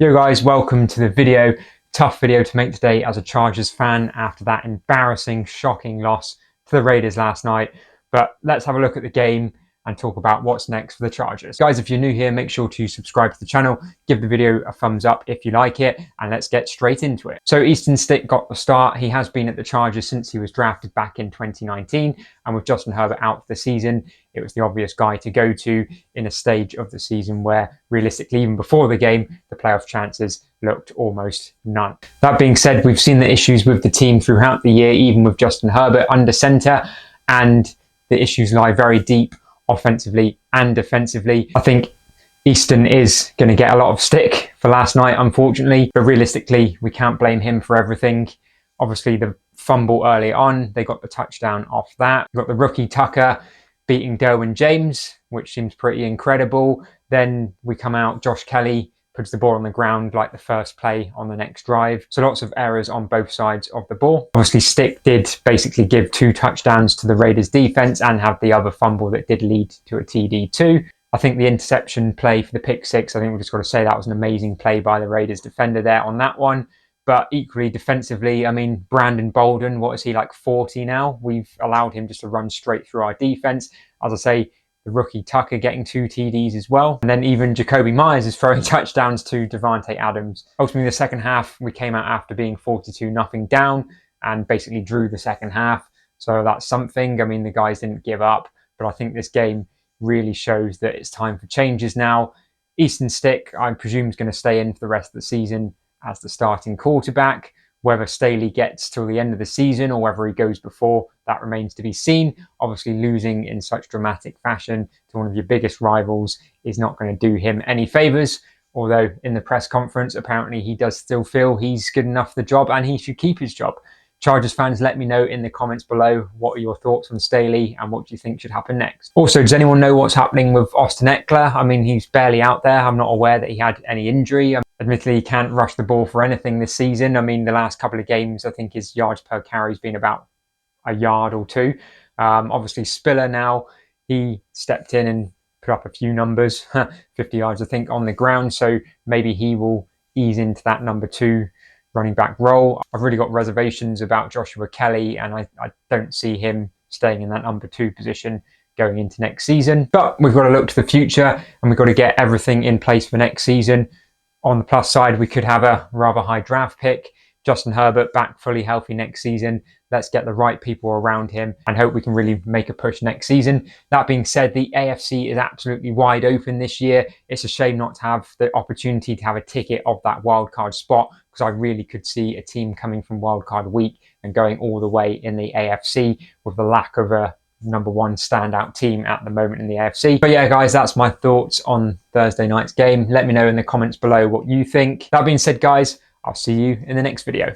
Yo guys, welcome to the video. Tough video to make today as a Chargers fan after that embarrassing, shocking loss to the Raiders last night. But let's have a look at the game and talk about what's next for the Chargers. Guys, if you're new here, make sure to subscribe to the channel, give the video a thumbs up if you like it, and let's get straight into it. So Easton Stick got the start. He has been at the Chargers since he was drafted back in 2019, and with Justin Herbert out for the season, it was the obvious guy to go to in a stage of the season where realistically, even before the game, the playoff chances looked almost none. That being said, we've seen the issues with the team throughout the year, even with Justin Herbert under center, and the issues lie very deep offensively and defensively. I think Easton is going to get a lot of stick for last night, unfortunately, but realistically, we can't blame him for everything. Obviously, the fumble early on, they got the touchdown off that. You've got the rookie Tucker beating Derwin James, which seems pretty incredible. Then we come out, Josh Kelly puts the ball on the ground like the first play on the next drive. So lots of errors on both sides of the ball. Obviously, Stick did basically give 2 touchdowns to the Raiders defense and have the other fumble that did lead to a TD too. I think the interception play for the pick 6, I think we've just got to say that was an amazing play by the Raiders defender there on that one. But equally defensively, I mean, Brandon Bolden, what is he, like 40 now? We've allowed him just to run straight through our defense. As I say, the rookie Tucker getting 2 TDs as well. And then even Jacoby Myers is throwing touchdowns to Devontae Adams. Ultimately, the second half, we came out after being 42-0 down and basically drew the second half. So that's something. I mean, the guys didn't give up, but I think this game really shows that it's time for changes now. Easton Stick, I presume, is going to stay in for the rest of the season as the starting quarterback. Whether Staley gets till the end of the season or whether he goes before, that remains to be seen. Obviously, losing in such dramatic fashion to one of your biggest rivals is not going to do him any favours. Although in the press conference, apparently he does still feel he's good enough for the job and he should keep his job. Chargers fans, let me know in the comments below what are your thoughts on Staley and what do you think should happen next. Also, does anyone know what's happening with Austin Ekeler? I mean, he's barely out there. I'm not aware that he had any injury. Admittedly, he can't rush the ball for anything this season. I mean, the last couple of games, I think his yards per carry has been about a yard or 2. Obviously, Spiller now, he stepped in and put up a few numbers, 50 yards, I think, on the ground. So maybe he will ease into that number 2 running back role. I've really got reservations about Joshua Kelly, and I don't see him staying in that number 2 position going into next season. But we've got to look to the future and we've got to get everything in place for next season. On the plus side, we could have a rather high draft pick. Justin Herbert back fully healthy next season. Let's get the right people around him and hope we can really make a push next season. That being said, the AFC is absolutely wide open this year. It's a shame not to have the opportunity to have a ticket of that wildcard spot, because I really could see a team coming from wildcard week and going all the way in the AFC with the lack of a number 1 standout team at the moment in the AFC. But yeah, guys, that's my thoughts on Thursday night's game. Let me know in the comments below what you think. That being said, guys, I'll see you in the next video.